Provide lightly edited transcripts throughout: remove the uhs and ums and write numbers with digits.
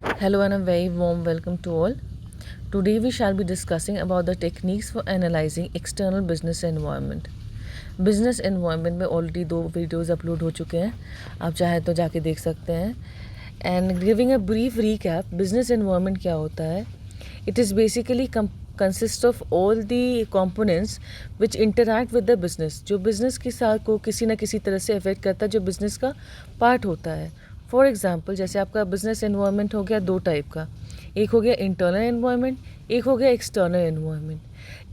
Hello and a very warm welcome to all. Today we shall be discussing about the techniques for analyzing external business environment. Business environment में already 2 videos upload हो चुके हैं, आप चाहे तो जाके देख सकते हैं. And giving a brief recap, business environment क्या होता है. It is basically consist of all the components which interact with the business, जो बिजनेस के साथ को किसी न किसी तरह से अफेक्ट करता है, जो बिजनेस का पार्ट होता है. फॉर एग्जाम्पल, जैसे आपका बिजनेस एनवायरनमेंट हो गया 2 टाइप का. एक हो गया इंटरनल एनवायरनमेंट, एक हो गया एक्सटर्नल एनवायरनमेंट.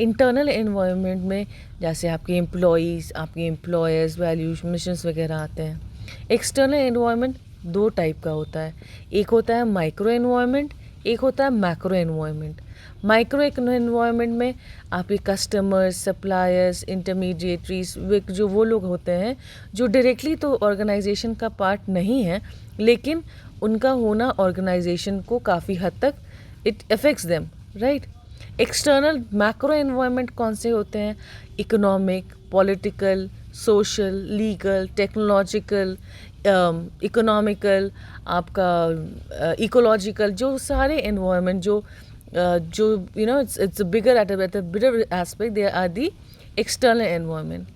इंटरनल एनवायरनमेंट में जैसे आपके एम्प्लॉयज़, आपके एम्प्लॉयर्स, वैल्यूज, मिशंस वगैरह आते हैं. एक्सटर्नल एनवायरनमेंट 2 टाइप का होता है. एक होता है माइक्रो एनवायरनमेंट, एक होता है मैक्रो एनवायरनमेंट. माइक्रो एनवायरनमेंट में आपके कस्टमर्स, सप्लायर्स, इंटरमीडिएटरीज, जो वो लोग होते हैं जो डायरेक्टली तो ऑर्गेनाइजेशन का पार्ट नहीं है, लेकिन उनका होना ऑर्गेनाइजेशन को काफ़ी हद तक it affects them, right. External macro environment कौन से होते हैं? Economic, political, social, legal, technological, economical, आपका इकोलॉजिकल, जो सारे एनवायरनमेंट जो it's a bigger at a bigger aspect, they are the external environment.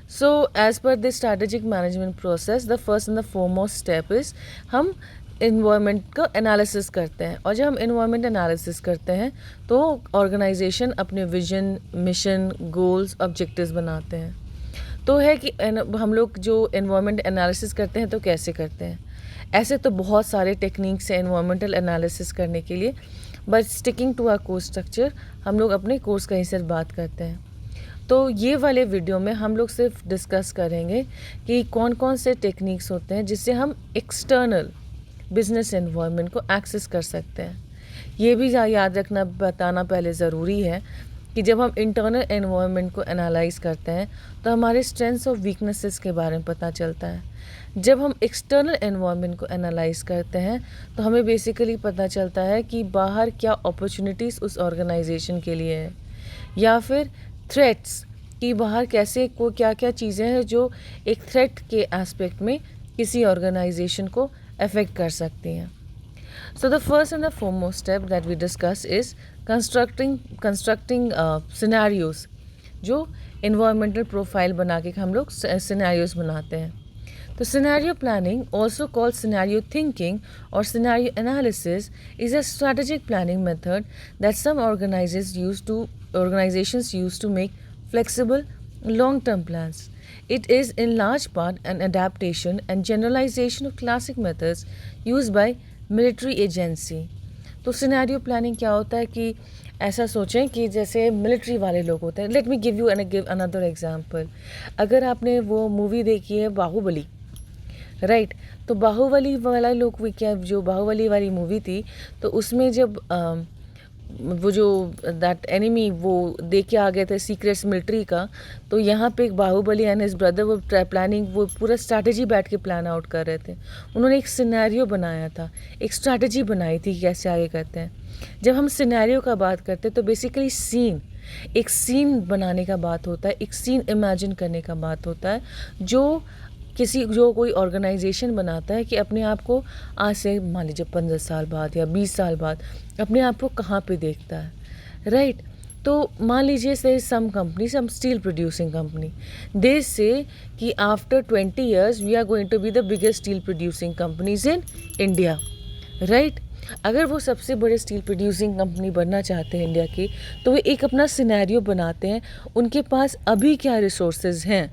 So as per the strategic management process, the first and the foremost step is हम environment का analysis करते हैं. और जब हम इन्वायरमेंट एनालिसिस करते हैं तो ऑर्गेनाइजेशन अपने विजन, मिशन, गोल्स, ऑब्जेक्टिव्स बनाते हैं. तो है कि हम लोग जो इन्वायरमेंट एनालिसिस करते हैं तो कैसे करते हैं. ऐसे तो बहुत सारे टेक्निक्स हैं इन्वायरमेंटल एनालिसिस करने के लिए, but sticking to our course structure हम लोग अपने कोर्स का ही सिर्फ बात करते हैं. तो ये वाले वीडियो में हम लोग सिर्फ डिस्कस करेंगे कि कौन कौन से टेक्निक्स होते हैं जिससे हम एक्सटर्नल बिजनेस एनवायरनमेंट को एक्सेस कर सकते हैं. ये भी याद रखना, बताना पहले ज़रूरी है कि जब हम इंटरनल एनवायरनमेंट को एनालाइज करते हैं तो हमारे स्ट्रेंथ्स और वीकनेसेस के बारे में पता चलता है. जब हम एक्सटर्नल एनवायरनमेंट को एनालाइज करते हैं तो हमें बेसिकली पता चलता है कि बाहर क्या अपॉर्चुनिटीज़ उस ऑर्गेनाइजेशन के लिए है, या फिर थ्रेट्स कि बाहर कैसे को क्या क्या चीज़ें हैं जो एक थ्रेट के एस्पेक्ट में किसी ऑर्गेनाइजेशन को अफेक्ट कर सकती हैं. So the first and the foremost step that we discuss is constructing scenarios, जो environmental profile बना के हम लोग scenarios बनाते हैं. तो scenario planning, also called scenario thinking or scenario analysis, is a strategic planning method that some organizations use to make flexible long-term plans. It is in large part an adaptation and generalization of classic methods used by military agency. तो scenario planning क्या होता है कि ऐसा सोचें कि जैसे military वाले लोग होते हैं. Let me give another example. अगर आपने वो मूवी देखी है बाहुबली, राइट, तो बाहुबली वाला लोग क्या, जो बाहुबली वाली मूवी थी, तो उसमें जब वो जो दैट एनिमी वो दे के आ गए थे सीक्रेट्स मिलिट्री का, तो यहाँ पे एक बाहुबली एंड हिज ब्रदर वो प्लानिंग, वो पूरा स्ट्रैटेजी बैठ के प्लान आउट कर रहे थे. उन्होंने एक सिनेरियो बनाया था, एक स्ट्रैटेजी बनाई थी कैसे आगे करते हैं. जब हम सिनेरियो का बात करते हैं तो बेसिकली एक सीन बनाने का बात होता है, एक सीन इमेजिन करने का बात होता है, जो कोई ऑर्गेनाइजेशन बनाता है कि अपने आप को आज से मान लीजिए 15 साल बाद या 20 साल बाद अपने आप को कहाँ पे देखता है, राइट. तो मान लीजिए say some steel producing company, they say कि after 20 years we are going to be the biggest steel producing companies in India, right. अगर वो सबसे बड़े स्टील प्रोड्यूसिंग कंपनी बनना चाहते हैं इंडिया की, तो वो एक अपना सिनेरियो बनाते हैं. उनके पास अभी क्या रिसोर्सेज हैं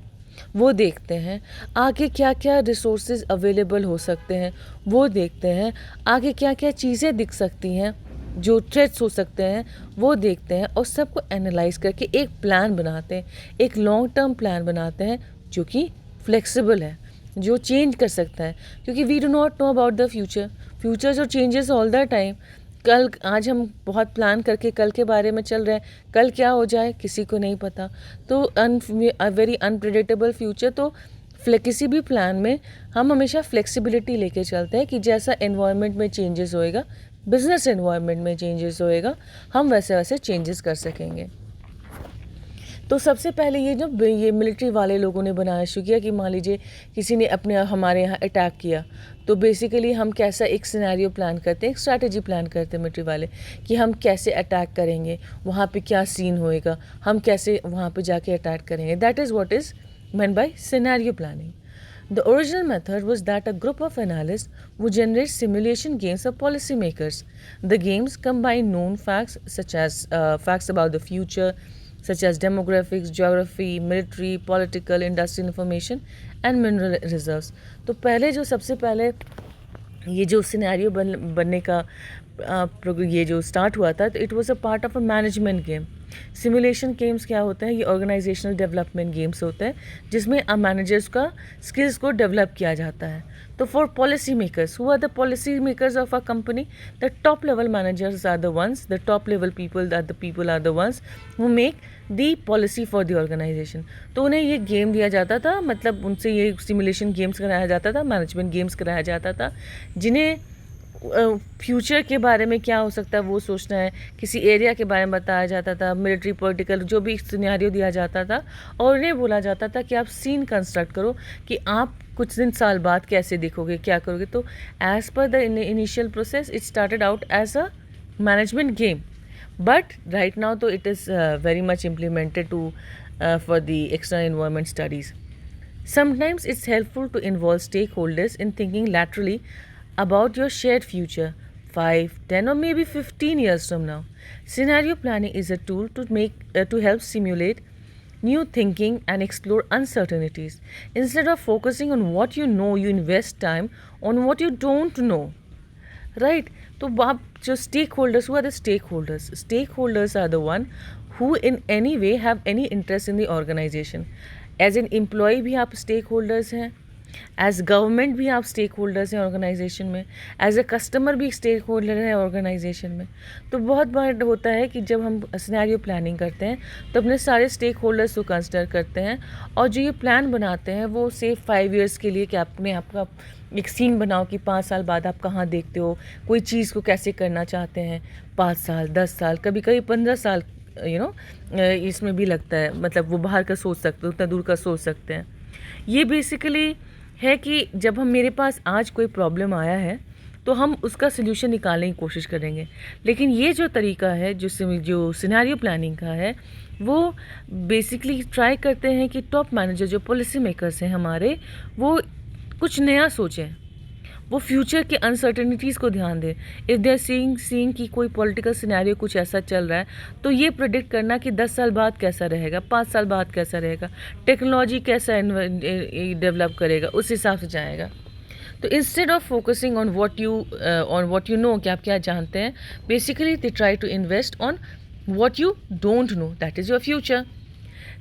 वो देखते हैं, आगे क्या क्या रिसोर्सेज अवेलेबल हो सकते हैं वो देखते हैं, आगे क्या क्या चीज़ें दिख सकती हैं, जो थ्रेट्स हो सकते हैं वो देखते हैं, और सबको एनालाइज करके एक प्लान बनाते हैं, एक लॉन्ग टर्म प्लान बनाते हैं जो कि फ्लेक्सिबल है, जो चेंज कर सकता है. क्योंकि we do not know about the future जो चेंजेस ऑल द टाइम. आज हम बहुत प्लान करके कल के बारे में चल रहे हैं, कल क्या हो जाए किसी को नहीं पता. तो वेरी अनप्रिडिक्टेबल फ्यूचर. तो किसी भी प्लान में हम हमेशा फ्लेक्सिबिलिटी लेके चलते हैं कि जैसा एनवायरनमेंट में चेंजेस होएगा, बिजनेस एनवायरनमेंट में चेंजेस होएगा, हम वैसे वैसे चेंजेस कर सकेंगे. तो सबसे पहले ये मिलिट्री वाले लोगों ने बनाना शुरू किया कि मान लीजिए किसी ने हमारे यहाँ अटैक किया, तो बेसिकली हम कैसा एक सिनेरियो प्लान करते हैं, एक स्ट्रैटेजी प्लान करते हैं मिलिट्री वाले कि हम कैसे अटैक करेंगे, वहाँ पे क्या सीन होएगा, हम कैसे वहाँ पे जाके अटैक करेंगे. That is what is meant by scenario planning. The original method was that a group of analysts would generate simulation games for policymakers. The games combine known facts such as facts about the future, such as demographics, geography, military, political, industrial information and mineral reserves. तो पहले जो सबसे पहले ये जो scenario बनने का ये जो स्टार्ट हुआ था, तो it was a part of a management game. Simulation games क्या होते हैं? ये ऑर्गेनाइजेशनल डेवलपमेंट गेम्स होते हैं जिसमें मैनेजर्स का स्किल्स को डेवलप किया जाता है. तो for policy makers, who are the policy makers of a company? The top level managers are the ones, the top level people are the ones who make the policy for the organisation. तो उन्हें ये game दिया जाता था, मतलब उनसे ये simulation games कराया जाता था, मैनेजमेंट गेम्स कराया जाता था, जिन्हें फ्यूचर के बारे में क्या हो सकता है वो सोचना है, किसी एरिया के बारे में बताया जाता था, मिलिट्री पॉलिटिकल जो भी सिनेरियो दिया जाता था, और उन्हें बोला जाता था कि आप सीन कंस्ट्रक्ट करो कि आप कुछ दिन साल बाद कैसे दिखोगे, क्या करोगे. तो as per the initial process it started out as a management game, but right now तो it is very much implemented to for the external environment studies. Sometimes it's helpful to involve stakeholders in thinking laterally about your shared future 5, 10 or maybe 15 years from now. Scenario planning is a tool to help simulate new thinking and explore uncertainties. Instead of focusing on what you know, you invest time on what you don't know. Right? तो आप जो stakeholders, who are the stakeholders? Stakeholders are the one who in any way have any interest in the organization. As an employee भी आप stakeholders हैं, as government भी आप stake holders हैं organisation में, एज अ कस्टमर भी stake holder है organisation में. तो बहुत बार होता है कि जब हम सिनेरियो प्लानिंग करते हैं तो अपने सारे स्टेक होल्डर्स को कंसिडर करते हैं, और जो ये प्लान बनाते हैं वो से 5 ईयर्स के लिए कि आपने आपका एक सीन बनाओ कि 5 साल बाद आप कहाँ देखते हो, कोई चीज़ को कैसे करना चाहते हैं, 5 साल 10 साल कभी कभी 15 साल इसमें भी लगता है, मतलब वो बाहर का सोच सकते हो, उतना दूर का सोच सकते हैं. ये बेसिकली है कि जब हम मेरे पास आज कोई प्रॉब्लम आया है तो हम उसका सल्यूशन निकालने की कोशिश करेंगे, लेकिन ये जो तरीका है जो सिनेरियो प्लानिंग का है वो बेसिकली ट्राई करते हैं कि टॉप मैनेजर जो पॉलिसी मेकर्स हैं हमारे, वो कुछ नया सोचें, वो फ्यूचर के अनसर्टेनिटीज़ को ध्यान दें. इफ़ दे आर सीइंग कि कोई पॉलिटिकल सिनेरियो कुछ ऐसा चल रहा है, तो ये प्रेडिक्ट करना कि 10 साल बाद कैसा रहेगा, 5 साल बाद कैसा रहेगा, टेक्नोलॉजी कैसा डेवलप करेगा, उस हिसाब से जाएगा. तो instead of focusing on what you know कि आप क्या जानते हैं, basically they try to invest on what you don't know, that is your future.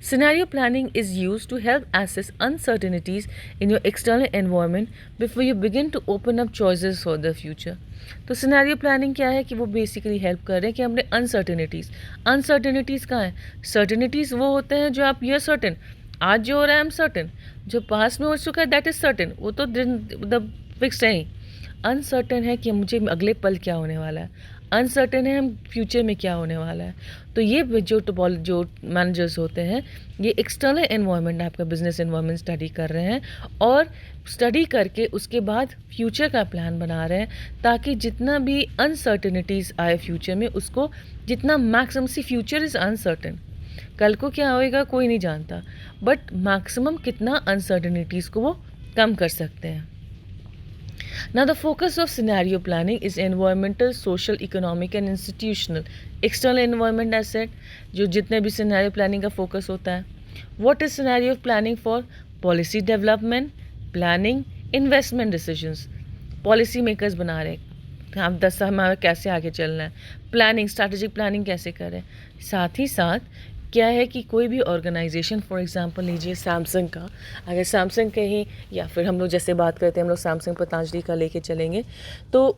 Scenario planning is used to help assess uncertainties in your external environment before you begin to open up choices for the future. तो scenario planning क्या है कि वो basically help कर रहे हैं कि हमने अनसर्टेनिटीज़ कहाँ हैं. सर्टेनिटीज़ वो होते हैं जो आप ये सर्टेन, आज जो हो रहा है आई एम सर्टेन, जो पास्ट में हो चुका है दैट इज़ सर्टेन, वो तो द फिक्स है ही. अनसर्टेन है कि मुझे अगले पल क्या होने वाला है, अनसर्टेन है हम फ्यूचर में क्या होने वाला है. तो ये जो मैनेजर्स होते हैं ये एक्सटर्नल एनवायरनमेंट, आपका बिजनेस एनवायरनमेंट स्टडी कर रहे हैं, और स्टडी करके उसके बाद फ्यूचर का प्लान बना रहे हैं, ताकि जितना भी अनसर्टेनिटीज़ आए फ्यूचर में उसको जितना maximum, see future is uncertain, कल को क्या होएगा कोई नहीं जानता, बट मैक्सिमम कितना अनसर्टेनिटीज़ को वो कम कर सकते हैं. Now, the focus of scenario planning is environmental, social, economic and institutional. External environment as said, जो जितने भी scenario planning का focus होता है. What is scenario planning for? Policy development, planning, investment decisions. Policy makers बना रहे हैं हम 10 साल हमारा कैसे आगे चलना है, प्लानिंग, स्ट्रैटेजिक प्लानिंग कैसे करें. साथ ही साथ क्या है कि कोई भी ऑर्गेनाइजेशन, फॉर एग्जांपल लीजिए सैमसंग का, अगर सैमसंग कहीं, या फिर हम लोग जैसे बात करते हैं हम लोग सैमसंग पतंजलि का लेके चलेंगे, तो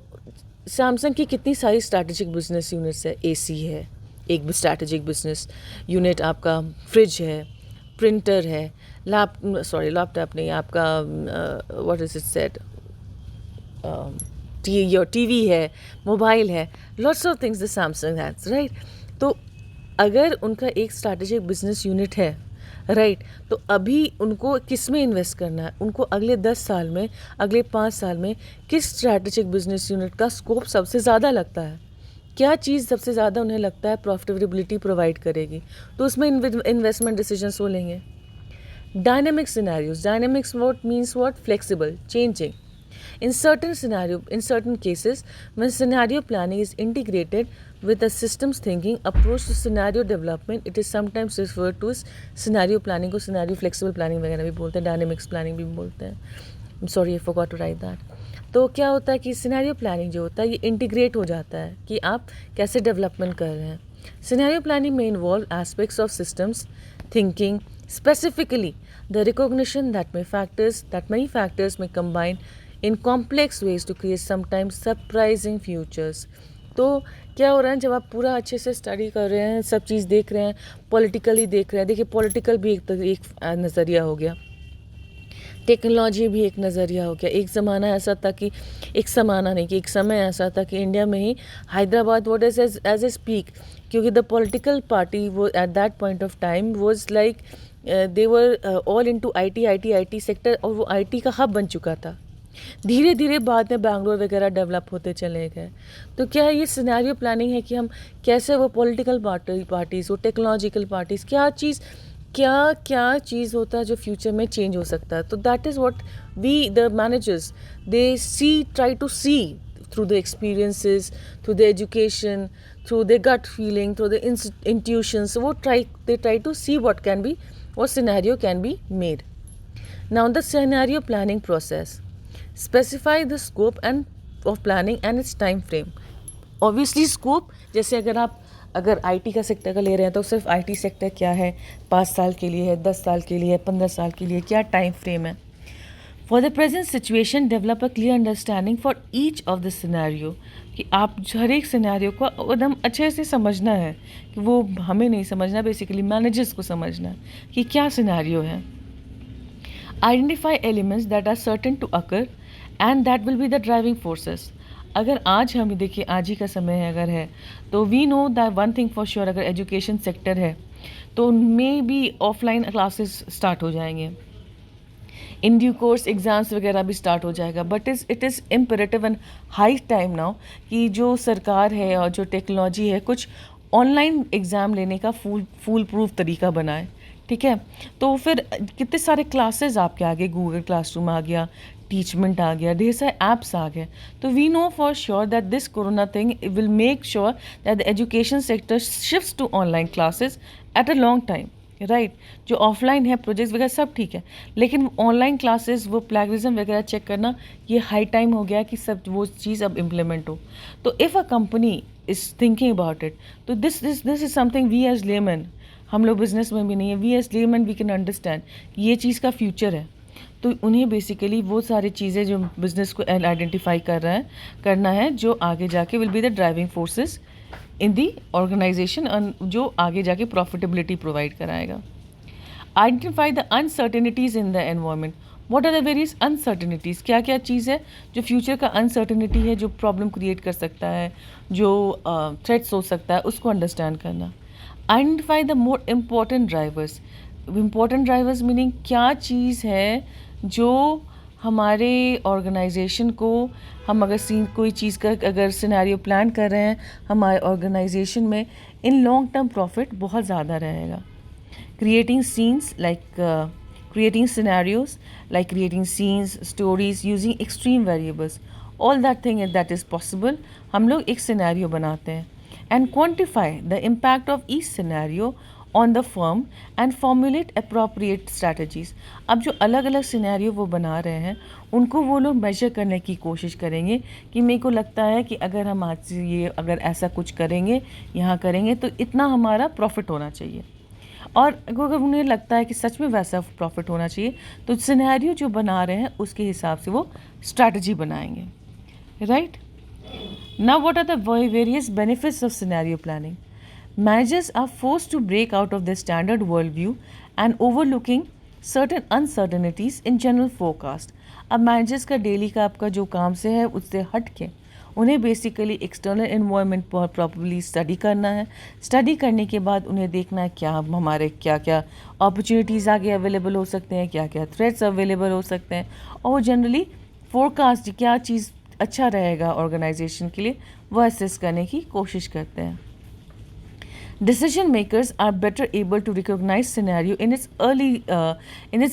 सैमसंग की कितनी सारी स्ट्रैटेजिक बिजनेस यूनिट्स है. एसी है एक स्ट्रैटेजिक बिजनेस यूनिट, आपका फ्रिज है, प्रिंटर है, लैपटॉप नहीं, आपका what is it said, TV है, मोबाइल है, lots of things the Samsung has, right. तो अगर उनका एक स्ट्रैटेजिक बिजनेस यूनिट है, राइट, तो अभी उनको किस में इन्वेस्ट करना है, उनको अगले 10 साल में, अगले 5 साल में किस स्ट्रैटेजिक बिजनेस यूनिट का स्कोप सबसे ज़्यादा लगता है, क्या चीज़ सबसे ज़्यादा उन्हें लगता है प्रॉफिटेबिलिटी प्रोवाइड करेगी, तो उसमें इन्वेस्टमेंट डिसीजंस वो लेंगे. Dynamic scenarios. Dynamics what means what? Flexible, changing. In certain cases, when scenario planning is integrated with a systems thinking approach to scenario development, it is sometimes referred to as scenario planning को scenario flexible planning वगैरह भी बोलते हैं, dynamics planning भी बोलते हैं. I'm sorry, I forgot to write that. तो क्या होता है कि सिनेरियो प्लानिंग जो होता है ये इंटीग्रेट हो जाता है कि आप कैसे डेवलपमेंट कर रहे हैं. सिनेरियो प्लानिंग में involve aspects of systems thinking, specifically the recognition that many factors may combine in complex ways to create sometimes surprising futures. तो क्या हो रहा है, जब आप पूरा अच्छे से स्टडी कर रहे हैं, सब चीज़ देख रहे हैं, पॉलिटिकली देख रहे हैं, देखिए पॉलिटिकल भी एक नज़रिया हो गया, टेक्नोलॉजी भी एक नज़रिया हो गया. एक ज़माना ऐसा था कि एक समय ऐसा था कि इंडिया में ही Hyderabad what is as a speak, क्योंकि द पॉलिटिकल पार्टी वो at that point of time was like they were all into IT sector, और वो आईटी का हब बन चुका था. धीरे धीरे बाद में बैंगलोर वगैरह डेवलप होते चले गए. तो क्या ये सिनेरियो प्लानिंग है कि हम कैसे वो पॉलिटिकल पार्टीज़, वो टेक्नोलॉजिकल पार्टीज़, क्या चीज़ होता है जो फ्यूचर में चेंज हो सकता है. तो that is what we the managers they try to see through the experiences, through the education, through their gut feeling, through the intuitions. So they try to see what scenario can be made. Now the scenario planning process. Specify the scope of planning and its time frame. Obviously scope, जैसे अगर IT का sector का ले रहे हैं तो सिर्फ IT sector क्या है, 5 साल के लिए है, 10 साल के लिए है, 15 साल के लिए, क्या टाइम फ्रेम है. For the present situation develop a clear understanding for each of the scenario, कि आप हर एक सिनेरियो को एकदम अच्छे से समझना है, कि वो हमें नहीं समझना, बेसिकली मैनेजर्स को समझना है कि क्या सिनेरियो है. Identify elements that are certain to occur and that will be the driving forces. अगर आज हम देखिए, आज ही का समय है अगर है, तो we know that one thing for sure, अगर एजुकेशन सेक्टर है तो उनमें भी ऑफलाइन क्लासेस स्टार्ट हो जाएंगे, इन ड्यू कोर्स एग्ज़ाम्स वगैरह भी स्टार्ट हो जाएगा. But it is imperative and high time now कि जो सरकार है और जो टेक्नोलॉजी है कुछ ऑनलाइन एग्ज़ाम लेने का फुल प्रूफ तरीका बनाए. ठीक है, तो फिर कितने सारे क्लासेस आपके आगे, गूगल क्लासरूम आ गया, टीचमेंट आ गया, ढेर सारे ऐप्स आ गए. तो we know for sure that this corona thing will make sure that the education sector shifts to online classes at a long time, right. जो ऑफलाइन है प्रोजेक्ट्स वगैरह सब ठीक है, लेकिन ऑनलाइन क्लासेस वो प्लेगरिज्म वगैरह चेक करना, ये हाई टाइम हो गया कि सब वो चीज़ अब इम्प्लीमेंट हो. तो if a company is thinking about it, तो this is something we as layman, हम लोग बिजनेस में भी नहीं है, we as layman we can understand ये चीज़ का फ्यूचर है. तो उन्हें बेसिकली वो सारी चीज़ें जो बिज़नेस को आइडेंटिफाई करना है जो आगे जाके will be the driving forces in the organization, जो आगे जाके प्रॉफिटेबिलिटी प्रोवाइड कराएगा. Identify the uncertainties in the environment. What are the various uncertainties, क्या क्या चीज़ है जो फ्यूचर का अनसर्टेनिटी है, जो प्रॉब्लम क्रिएट कर सकता है, जो थ्रेट्स हो सकता है, उसको अंडरस्टैंड करना. Identify the more important drivers meaning क्या चीज़ है जो हमारे ऑर्गेनाइजेशन को, हम अगर कोई चीज़ का अगर सिनेरियो प्लान कर रहे हैं, हमारे ऑर्गेनाइजेशन में इन लॉन्ग टर्म प्रॉफिट बहुत ज़्यादा रहेगा. Creating scenarios like creating scenes, stories using extreme variables, all that thing that is possible. हम लोग एक सिनेरियो बनाते हैं and quantify the impact of each scenario on the firm and formulate appropriate strategies. अब जो अलग अलग सिनेरियो वो बना रहे हैं उनको वो लोग मेजर करने की कोशिश करेंगे कि मेरे को लगता है कि अगर हम आज से ये अगर ऐसा कुछ करेंगे, यहाँ करेंगे तो इतना हमारा प्रॉफिट होना चाहिए. और अगर उन्हें लगता है कि सच में वैसा प्रॉफिट होना चाहिए तो सिनेरियो जो बना रहे हैं उसके हिसाब से वो स्ट्रैटेजी बनाएंगे, right. Now, what are the various benefits of scenario planning? Managers are forced to break out of their standard worldview and overlooking certain uncertainties in general forecast. अब मैनेजर्स का डेली का आपका जो काम से है उससे हट के उन्हें बेसिकली एक्सटर्नल एनवायरनमेंट पर प्रॉपर्ली स्टडी करना है। स्टडी करने के बाद उन्हें देखना है क्या हमारे क्या क्या अपॉर्चुनिटीज़ आगे अवेलेबल हो सकते हैं, क्या क्या थ्रेट्स अवेलेबल हो सकते हैं, और जनरली फोरकास्ट क्या चीज़ अच्छा रहेगा ऑर्गेनाइजेशन के लिए वो असेस करने की कोशिश करते हैं। Decision makers are better able to recognize scenario in its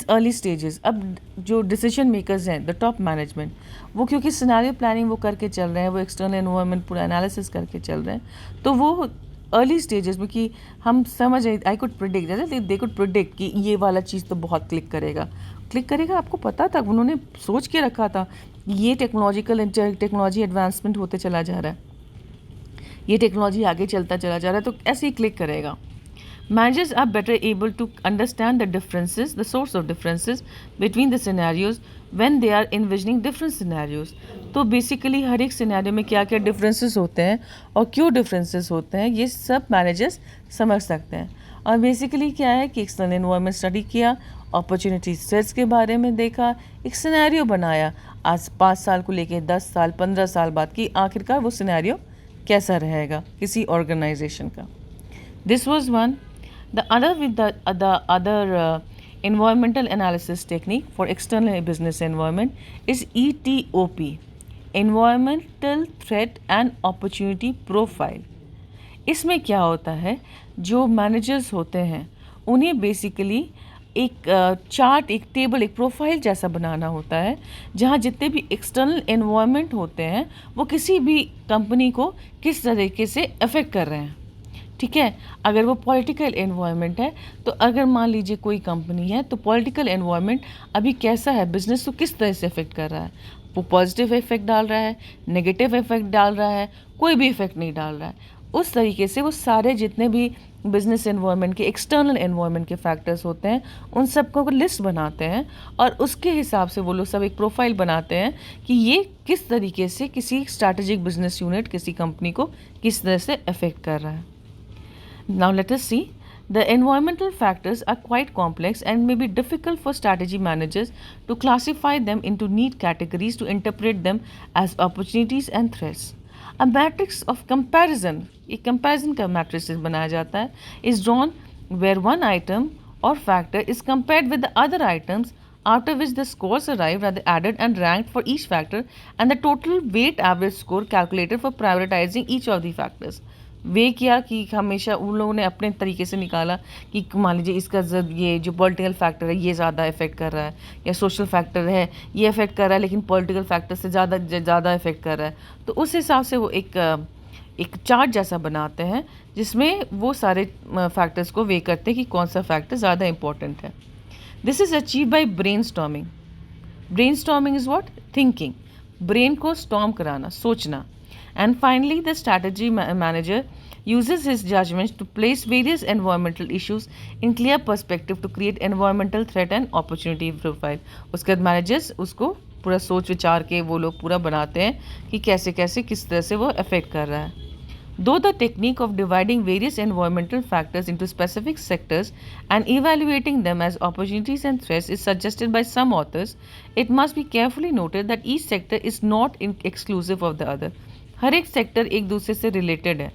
early stages. अब जो decision makers हैं, the top management, वो क्योंकि scenario planning वो करके चल रहे हैं, वो external environment पूरा analysis करके चल रहे हैं, तो वो अर्ली स्टेजेस में कि हम समझ रहे आई कुड प्रिडिक्ट, जैसे दे कुड प्रिडिक्ट कि ये वाला चीज़ तो बहुत क्लिक करेगा, आपको पता था, उन्होंने सोच के रखा था ये टेक्नोलॉजी एडवांसमेंट होते चला जा रहा है, ये टेक्नोलॉजी आगे चलता चला जा रहा है, तो ऐसे ही क्लिक करेगा। Managers are better able to understand the differences, the source of differences between the scenarios when they are envisioning different scenarios. तो बेसिकली हर एक सिनेरियो में क्या क्या डिफरेंसेस होते हैं और क्यों डिफरेंसेस होते हैं, ये सब मैनेजर्स समझ सकते हैं। और बेसिकली क्या है कि एक्सटर्नल एनवायरनमेंट स्टडी किया, अपॉर्चुनिटी सेट्स के बारे में देखा, एक सिनेरियो बनाया आज 5 साल को लेके 10 साल 15 साल बाद की आखिरकार वो सिनेरियो कैसा रहेगा किसी ऑर्गेनाइजेशन का। This was one. The other environmental analysis technique for external business environment is ETOP, Environmental Threat and Opportunity Profile. इसमें क्या होता है, जो मैनेजर्स होते हैं उन्हें बेसिकली एक चार्ट, एक टेबल, एक प्रोफाइल जैसा बनाना होता है जहाँ जितने भी एक्सटर्नल एनवायरनमेंट होते हैं वो किसी भी कंपनी को किस तरीके से अफेक्ट कर रहे हैं। ठीक है, अगर वो पॉलिटिकल एनवायरनमेंट है तो अगर मान लीजिए कोई कंपनी है तो पॉलिटिकल एनवायरनमेंट अभी कैसा है, बिजनेस को किस तरह से अफेक्ट कर रहा है, वो पॉजिटिव इफेक्ट डाल रहा है, नेगेटिव इफेक्ट डाल रहा है, कोई भी इफेक्ट नहीं डाल रहा है। उस तरीके से वो सारे जितने भी बिजनेस एनवायरनमेंट के एक्सटर्नल एनवायरनमेंट के फैक्टर्स होते हैं उन सबको लिस्ट बनाते हैं और उसके हिसाब से वो लोग सब एक प्रोफाइल बनाते हैं कि ये किस तरीके से किसी स्ट्रैटेजिक बिजनेस यूनिट, किसी कंपनी को किस तरह से अफेक्ट कर रहा है। Now let us see. The environmental factors are quite complex and may be difficult for strategy managers to classify them into neat categories to interpret them as opportunities and threats. A matrix of comparison, एक comparison का matrix बनाया जाता है, is drawn where one item or factor is compared with the other items, after which the scores arrived are added and ranked for each factor and the total weight average score calculated for prioritizing each of the factors. वे किया कि हमेशा उन लोगों ने अपने तरीके से निकाला कि मान लीजिए इसका ये जो पॉलिटिकल फैक्टर है ये ज़्यादा इफेक्ट कर रहा है, या सोशल फैक्टर है ये इफेक्ट कर रहा है लेकिन पॉलिटिकल फैक्टर से ज़्यादा इफेक्ट कर रहा है, तो उस हिसाब से वो एक चार्ट जैसा बनाते हैं जिसमें वो सारे फैक्टर्स को वे करते हैं कि कौन सा फैक्टर ज़्यादा इंपॉर्टेंट है। This is achieve by brain storming. Brain storming is what? Thinking, brain को स्टॉर्म कराना, सोचना। And finally, the strategy manager uses his judgments to place various environmental issues in clear perspective to create environmental threat and opportunity profile. उसके बाद managers उसको पूरा सोच विचार के वो लोग पूरा बनाते हैं कि कैसे कैसे किस तरह से वो अफेक्ट कर रहा है। Though the technique of dividing various environmental factors into specific sectors and evaluating them as opportunities and threats is suggested by some authors, it must be carefully noted that each sector is not exclusive of the other. हर एक sector एक दूसरे से related है।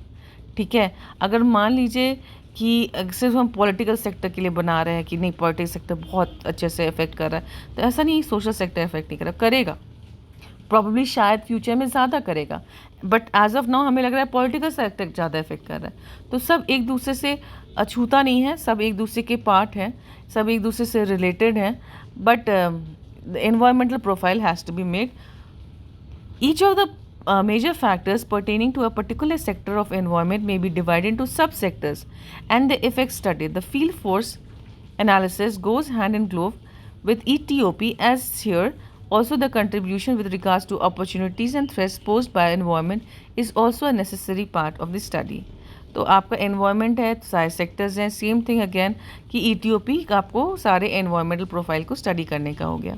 ठीक है, अगर मान लीजिए कि सिर्फ हम पॉलिटिकल सेक्टर के लिए बना रहे हैं कि नहीं पॉलिटिकल सेक्टर बहुत अच्छे से इफेक्ट कर रहा है, तो ऐसा नहीं सोशल सेक्टर इफेक्ट नहीं करेगा, प्रॉब्लली शायद फ्यूचर में ज़्यादा करेगा, बट एज ऑफ नाउ हमें लग रहा है पॉलिटिकल सेक्टर ज़्यादा इफेक्ट कर रहा है। तो सब एक दूसरे से अछूता नहीं है, सब एक दूसरे के पार्ट हैं, सब एक दूसरे से रिलेटेड हैं, but the environmental profile has to be made. Each of the major factors pertaining to a particular sector of environment may be divided into subsectors and the effects studied. The field force analysis goes hand in glove with ETOP, as here also the contribution with regards to opportunities and threats posed by environment is also a necessary part of the study. तो आपका environment है, सारे sectors हैं, same thing again कि ETOP आपको सारे environmental profile को study करने का हो गया।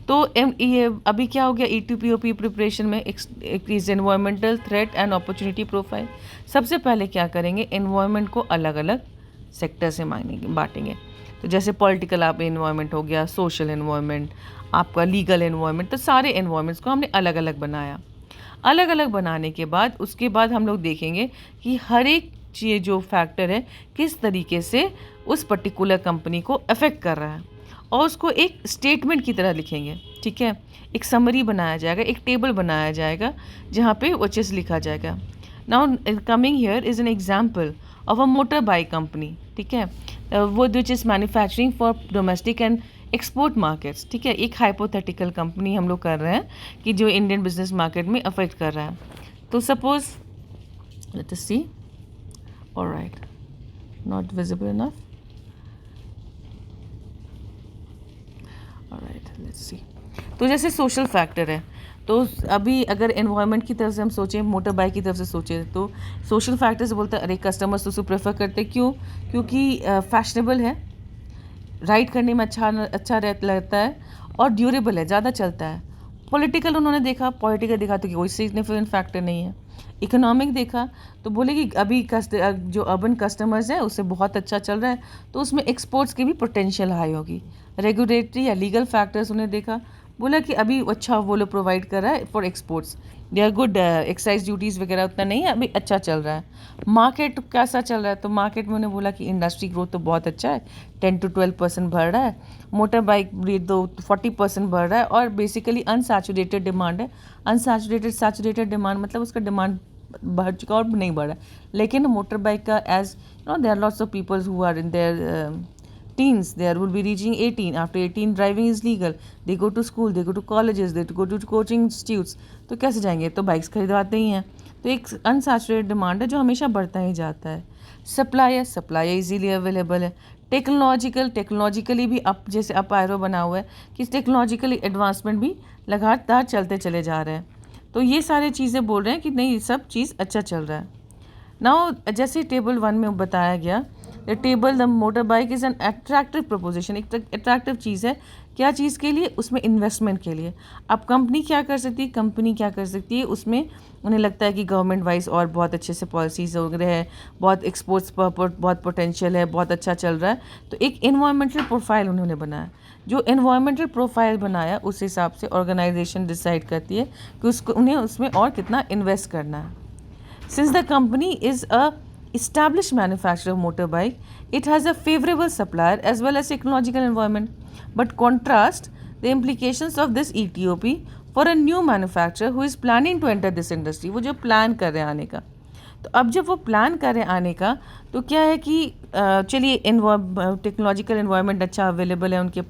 तो ये अभी क्या हो गया, ETOP प्रिपरेशन में is environmental threat and opportunity profile. सबसे पहले क्या करेंगे, एनवायरनमेंट को अलग अलग सेक्टर से बांटेंगे। तो जैसे पॉलिटिकल आप एनवायरनमेंट हो गया, सोशल एनवायरनमेंट, आपका लीगल एनवायरनमेंट, तो सारे एनवायरनमेंट्स को हमने अलग अलग बनाया। अलग अलग बनाने के बाद उसके बाद हम लोग देखेंगे कि हर एक चीज़ जो फैक्टर है किस तरीके से उस पर्टिकुलर कंपनी को अफेक्ट कर रहा है और उसको एक स्टेटमेंट की तरह लिखेंगे, ठीक है। एक समरी बनाया जाएगा, एक टेबल बनाया जाएगा जहाँ पे वो चीज़ लिखा जाएगा। Now coming here is an example of a motor bike company, ठीक है, वो which is manufacturing for domestic and export markets, ठीक है। एक हाइपोथेटिकल कंपनी हम लोग कर रहे हैं कि जो इंडियन बिजनेस मार्केट में अफेक्ट कर रहा है। तो suppose let us see, alright, not visible enough, alright, let's see. तो जैसे सोशल फैक्टर है, तो अभी अगर एनवायरनमेंट की तरफ से हम सोचें, मोटर बाइक की तरफ से सोचें, तो सोशल फैक्टर से बोलते हैं अरे कस्टमर्स तो उसको प्रेफर करते, क्यों? क्योंकि फैशनेबल है, राइड करने में अच्छा लगता है और ड्यूरेबल है, ज़्यादा चलता है। पॉलिटिकल उन्होंने देखा, पॉलिटिकल देखा तो कोई सिग्निफिकेंट फैक्टर नहीं है। इकोनॉमिक देखा तो बोले कि अभी जो अर्बन कस्टमर्स है उससे बहुत अच्छा चल रहा है, तो उसमें एक्सपोर्ट्स की भी पोटेंशियल हाई होगी। रेगुलेटरी या लीगल फैक्टर्स उन्हें देखा, बोला कि अभी अच्छा वो लोग प्रोवाइड कर रहा है for exports, they are good, excise duties वगैरह उतना नहीं है, अभी अच्छा चल रहा है। मार्केट कैसा चल रहा है, तो मार्केट में उन्हें बोला कि इंडस्ट्री ग्रोथ तो बहुत अच्छा है, 10 to 12% बढ़ रहा है, मोटर बाइक तो 40% बढ़ रहा है, और बेसिकली अनसैचुरेटेड डिमांड है। सैचुरेटेड डिमांड मतलब उसका डिमांड बढ़ चुका और नहीं बढ़ रहा है। लेकिन मोटर बाइक का as there are lots of peoples who are in their teens, they will be reaching 18. After 18 driving is legal, they go to school, they go to colleges, they go to coaching institutes. तो कैसे जाएंगे? तो bikes खरीदवाते ही हैं। तो एक unsaturated demand है जो हमेशा बढ़ता ही जाता है। सप्लाई इजीली अवेलेबल है। टेक्नोलॉजिकली भी अप, जैसे अप एरो बना हुआ है कि टेक्नोलॉजिकली एडवांसमेंट भी लगातार चलते चले जा रहे हैं। तो ये सारी चीज़ें बोल रहे हैं कि नहीं, सब चीज़ अच्छा चल रहा है। नाउ जैसे टेबल 1 में बताया गया, the motor bike is an attractive preposition, एक अट्रैक्टिव चीज़ है। क्या चीज़ के लिए? उसमें इन्वेस्टमेंट के लिए। अब कंपनी क्या कर सकती है? उसमें उन्हें लगता है कि गवर्नमेंट वाइज और बहुत अच्छे से पॉलिसीज़ वगैरह है, बहुत एक्सपोर्ट्स पर बहुत पोटेंशियल है, बहुत अच्छा चल रहा है। तो एक इन्वायरमेंटल प्रोफाइल उन्होंने बनाया। जो इन्वायरमेंटल प्रोफाइल बनाया उस हिसाब से ऑर्गेनाइजेशन डिसाइड करती है कि उन्हें उसमें और कितना इन्वेस्ट करना है। Since the company is a established manufacturer of motorbike, it has a favorable supplier as well as ecological environment. But contrast the implications of this ETOP for a new manufacturer who is planning to enter this industry. वो जो plan कर रहे हैं आने का, तो अब जब वो प्लान कर रहे हैं आने का, तो क्या है कि चलिए टेक्नोलॉजिकल इन्वायरमेंट अच्छा अवेलेबल है उनके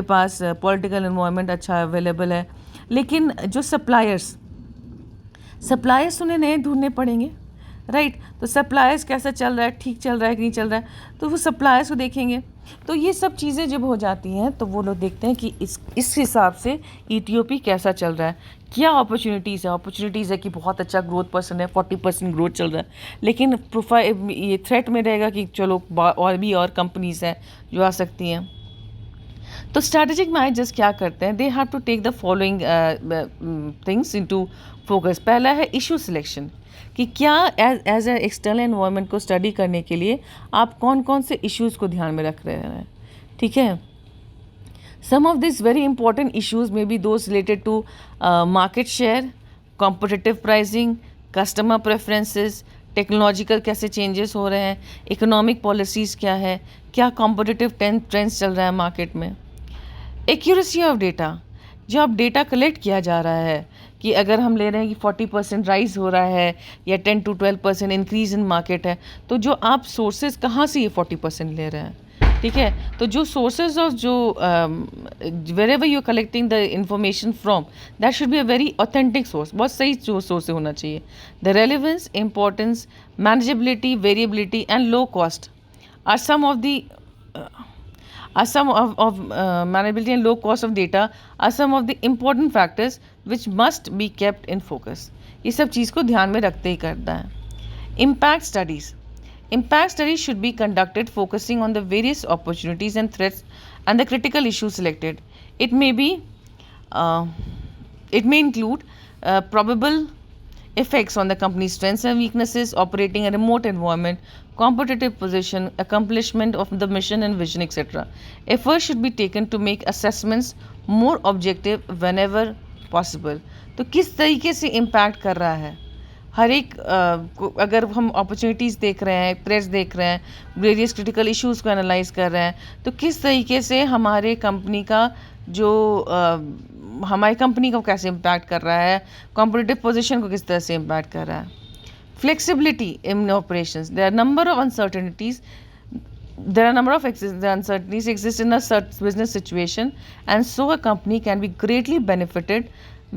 पास पॉलिटिकल इन्वायरमेंट अच्छा अवेलेबल है, लेकिन जो सप्लायर्स उन्हें नए ढूंढने पड़ेंगे, राइट। तो सप्लायर्स कैसा चल रहा है, ठीक चल रहा है कि नहीं चल रहा है, तो वो सप्लायर्स को देखेंगे। तो ये सब चीज़ें जब हो जाती हैं तो वो लोग देखते हैं कि इस हिसाब से ETOP कैसा चल रहा है, क्या अपॉर्चुनिटीज़ है कि बहुत अच्छा ग्रोथ पर्सन है, 40% ग्रोथ चल रहा है, लेकिन प्रोफाइल ये थ्रेट में रहेगा कि चलो और कंपनीज़ हैं जो आ सकती हैं। तो स्ट्रैटेजिक मैनेजर्स क्या करते हैं? They have to take the following things into focus. पहला है इशू सिलेक्शन, कि क्या एज ए एक्सटर्नल एनवायरनमेंट को स्टडी करने के लिए आप कौन कौन से इश्यूज़ को ध्यान में रख रहे हैं, ठीक है। Some of this very important issues में be those related to market share, competitive pricing, customer preferences, technological कैसे चेंजेस हो रहे हैं, इकोनॉमिक पॉलिसीज़ क्या है, क्या कॉम्पिटिटिव ट्रेंड्स चल रहा है मार्केट में। एक्यूरेसी ऑफ डेटा, जो अब डेटा कलेक्ट किया जा रहा है कि अगर हम ले रहे हैं कि 40% राइज हो रहा है या 10 to 12% इंक्रीज़ इन मार्केट है, तो जो आप सोर्सेज कहाँ से ये 40% ले रहे हैं, ठीक है। तो जो सोर्सेज ऑफ जो wherever you collecting the information from, that should be a very authentic source, बहुत सही सोर्स होना चाहिए। The relevance, importance, manageability, variability and low cost are some of the manageability and low cost of data are some of the important factors which must be kept in focus. ये सब चीज़ को ध्यान में रखते ही करता है। Impact studies should be conducted focusing on the various opportunities and threats and the critical issues selected. It may include probable effects on the company's strengths and weaknesses, operating a remote environment, competitive position, accomplishment of the mission and vision, etc. Efforts should be taken to make assessments more objective whenever possible. तो किस तरीके से impact कर रहा है हर एक अगर हम अपॉर्चुनिटीज़ देख रहे हैं, थ्रेट्स देख रहे हैं, वेरियस क्रिटिकल इश्यूज़ को एनालाइज कर रहे हैं, तो किस तरीके से हमारे कंपनी का जो हमारी कंपनी को कैसे इम्पैक्ट कर रहा है, कॉम्पिटिटिव पोजीशन को किस तरह से इम्पैक्ट कर रहा है। Flexibility in operations, there are number of uncertainties. There are a number of the uncertainties exist in a business situation, and so a company can be greatly benefited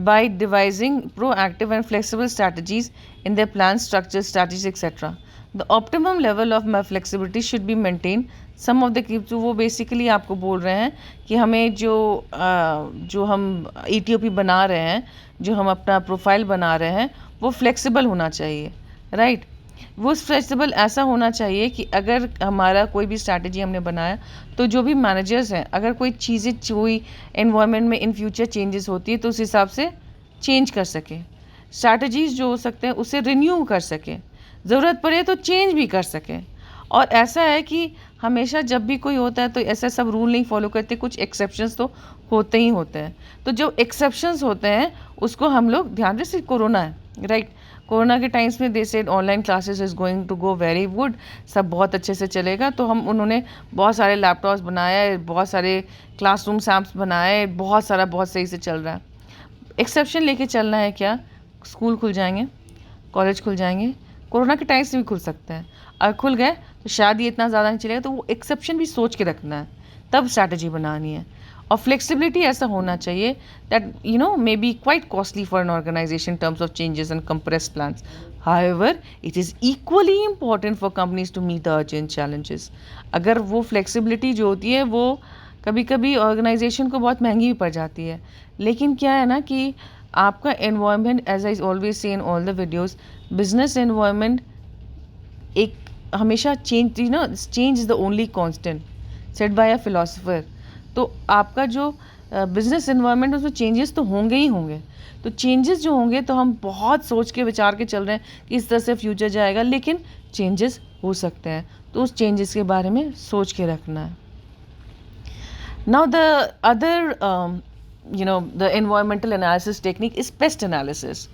by devising proactive and flexible strategies in their plans, structures, strategies, etc. The optimum level of flexibility should be maintained. Some of the keeps वो basically आपको बोल रहे हैं कि हमें जो हम ETOP बना रहे हैं, जो हम अपना प्रोफाइल बना रहे हैं, वो फ्लेक्सिबल होना चाहिए, राइट। वो फ्लेक्सिबल ऐसा होना चाहिए कि अगर हमारा कोई भी स्ट्रैटेजी हमने बनाया, तो जो भी मैनेजर्स हैं, अगर कोई चीज़ें कोई एनवायरनमेंट में इन फ्यूचर चेंजेस होती है तो उस हिसाब से चेंज कर सके, स्ट्रैटेजीज जो हो सकते हैं उसे रिन्यू कर सके, ज़रूरत पड़े तो चेंज भी कर सके। और ऐसा है कि हमेशा जब भी कोई होता है तो ऐसा सब रूल नहीं फॉलो करते, कुछ एक्सेप्शंस तो होते ही होते हैं। तो जो एक्सेप्शंस होते हैं उसको हम लोग ध्यान जैसे कोरोना है, राइट। कोरोना के टाइम्स में they said online classes is going to go very good, सब बहुत अच्छे से चलेगा। तो उन्होंने बहुत सारे लैपटॉप्स बनाए, बहुत सारे क्लासरूम सैम्प्स बनाए, बहुत सही से चल रहा है। एक्सेप्शन लेके चलना है क्या? स्कूल खुल जाएंगे, कॉलेज खुल जाएंगे, कोरोना के टाइम्स में भी खुल सकते हैं। अगर खुल गए तो शायद ये इतना ज़्यादा नहीं चलेगा, तो वो एक्सेप्शन भी सोच के रखना है, तब स्ट्रैटेजी बनानी है। और फ्लेक्सिबिलिटी ऐसा होना चाहिए that may be quite costly for an organization in terms of changes and compressed plans. However it is equally important for companies to meet the urgent challenges. अगर वो फ्लेक्सिबिलिटी जो होती है वो कभी कभी ऑर्गेनाइजेशन को बहुत महंगी भी पड़ जाती है, लेकिन क्या है ना कि आपका environment, as I always say in all the videos, business environment एक हमेशा change is the only constant said by a philosopher. तो आपका जो बिजनेस एनवायरनमेंट उसमें चेंजेस तो होंगे ही होंगे। तो चेंजेस जो होंगे तो हम बहुत सोच के विचार के चल रहे हैं कि इस तरह से फ्यूचर जाएगा, लेकिन चेंजेस हो सकते हैं, तो उस चेंजेस के बारे में सोच के रखना है। Now the other the environmental analysis technique is paste analysis.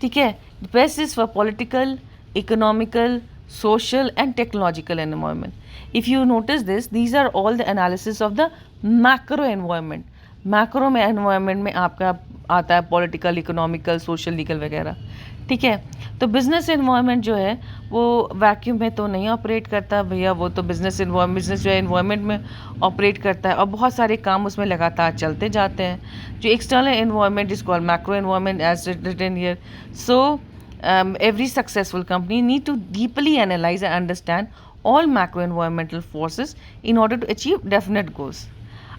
ठीक है, paste is for political, economical, social and technological environment. If you notice this, these are all the analysis of the macro environment. Macro में environment में आपका आता है political, economical, social, legal वगैरह। ठीक है, तो बिजनेस एनवायरनमेंट जो है वो वैक्यूम में तो नहीं ऑपरेट करता भैया, वो तो बिजनेस जो है एनवायरनमेंट में ऑपरेट करता है और बहुत सारे काम उसमें लगातार चलते जाते हैं। जो external environment is called macro environment as written here. So every successful company need to deeply analyze and understand all macro environmental forces in order to achieve definite goals.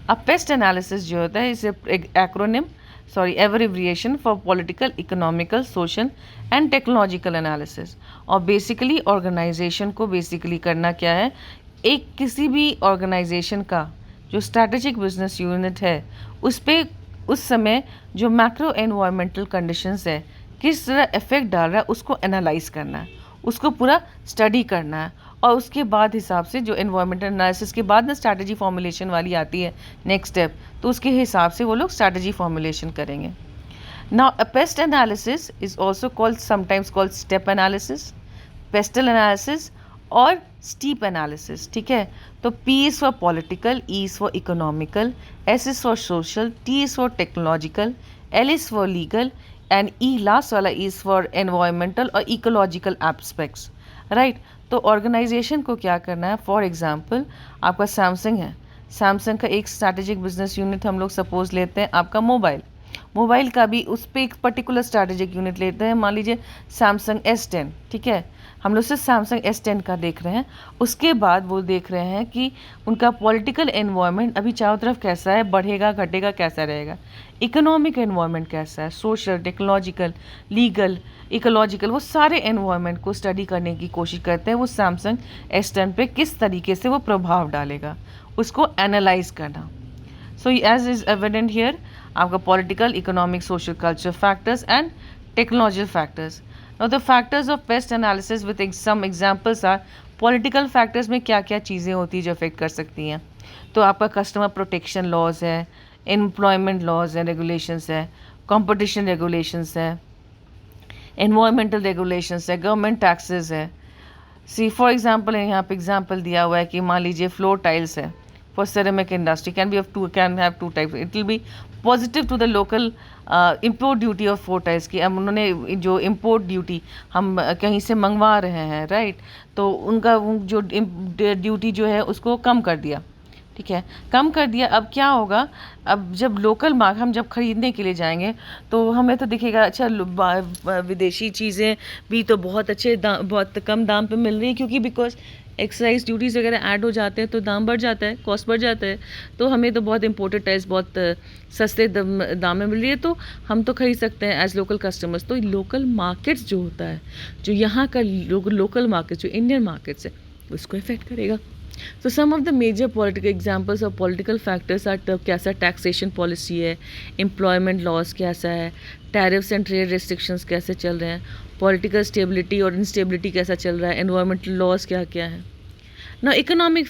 A pest analysis जो होता है, is a abbreviation for political, economical, social and technological analysis. और basically organization को basically करना क्या है, एक किसी भी organization का जो strategic business unit है उस पे उस समय जो macro environmental conditions है किस तरह इफेक्ट डाल रहा है उसको एनालाइज करना है, उसको पूरा स्टडी करना है। और उसके बाद हिसाब से जो एनवायरमेंटल एनालिसिस के बाद ना स्ट्रैटेजी फॉर्मुलेशन वाली आती है नेक्स्ट स्टेप, तो उसके हिसाब से वो लोग स्ट्रैटेजी फॉर्मुलेशन करेंगे। Now a paste analysis is also called sometimes called step analysis, pastel analysis और स्टीप एनालिसिस। ठीक है, तो P is for political, E is for economical, S is for social, T is for technological, L is for legal and E last वाला is for environmental और ecological aspects, right. तो organisation को क्या करना है, फॉर एग्जांपल आपका Samsung है, Samsung का एक स्ट्रैटेजिक बिजनेस यूनिट हम लोग सपोज लेते हैं आपका मोबाइल का भी उस पर एक पर्टिकुलर स्ट्रैटेजिक यूनिट लेते हैं, मान लीजिए सैमसंग S10। ठीक है, हम लोग सिर्फ सैमसंग S10 का देख रहे हैं। उसके बाद वो देख रहे हैं कि उनका पॉलिटिकल एनवायरनमेंट अभी चारों तरफ कैसा है, बढ़ेगा घटेगा कैसा रहेगा, इकोनॉमिक एनवायरनमेंट कैसा है, सोशल, टेक्नोलॉजिकल, लीगल, इकोलॉजिकल, वो सारे एनवायरनमेंट को स्टडी करने की कोशिश करते हैं। वो सैमसंग S10 पे किस तरीके से वो प्रभाव डालेगा उसको एनालाइज करना। So as is evident here आपका political, economic, social, culture factors and technological factors. Now the factors of pest analysis with some examples are political factors में क्या क्या चीज़ें होती हैं जो अफेक्ट कर सकती हैं। तो आपका कस्टमर प्रोटेक्शन लॉज है, एम्प्लॉयमेंट लॉज है, रेगुलेशंस है, कंपटीशन रेगुलेशंस है, एनवायरमेंटल रेगुलेशंस है, गवर्नमेंट टैक्सेस है। सी फॉर एग्जांपल यहाँ पे एग्जांपल दिया हुआ है कि मान लीजिए फ्लोर टाइल्स है for ceramic industry can have two type, it will be positive to the local import duty of floor tiles की। अब उन्होंने जो इम्पोर्ट ड्यूटी हम कहीं से मंगवा रहे हैं, राइट, तो उनका जो ड्यूटी जो है उसको कम कर दिया, ठीक है, कम कर दिया। अब क्या होगा, अब जब लोकल मार्क हम जब ख़रीदने के लिए जाएंगे तो हमें तो दिखेगा अच्छा विदेशी चीज़ें भी तो बहुत अच्छे दाम, बहुत कम दाम पे मिल रही हैं, क्योंकि बिकॉज एक्साइज ड्यूटीज़ वगैरह ऐड हो जाते हैं तो दाम बढ़ जाता है, कॉस्ट बढ़ जाता है, तो हमें तो बहुत इम्पोर्टेड टाइल्स बहुत सस्ते दाम में मिल रही है, तो हम तो खरीद सकते हैं एज लोकल कस्टमर्स। तो लोकल मार्केट्स जो होता है, जो यहाँ का लोकल मार्केट्स, जो इंडियन मार्केट्स है, उसको इफेक्ट करेगा। So some of the major political examples of political factors are कैसा टैक्सेशन पॉलिसी है, एम्प्लॉयमेंट लॉज कैसा है, टैरिफ्स एंड ट्रेड रिस्ट्रिक्शंस कैसे चल रहे हैं, पॉलिटिकल स्टेबिलिटी और इंस्टेबिलिटी कैसा चल रहा है, एनवायरमेंटल लॉज क्या क्या है। Now economic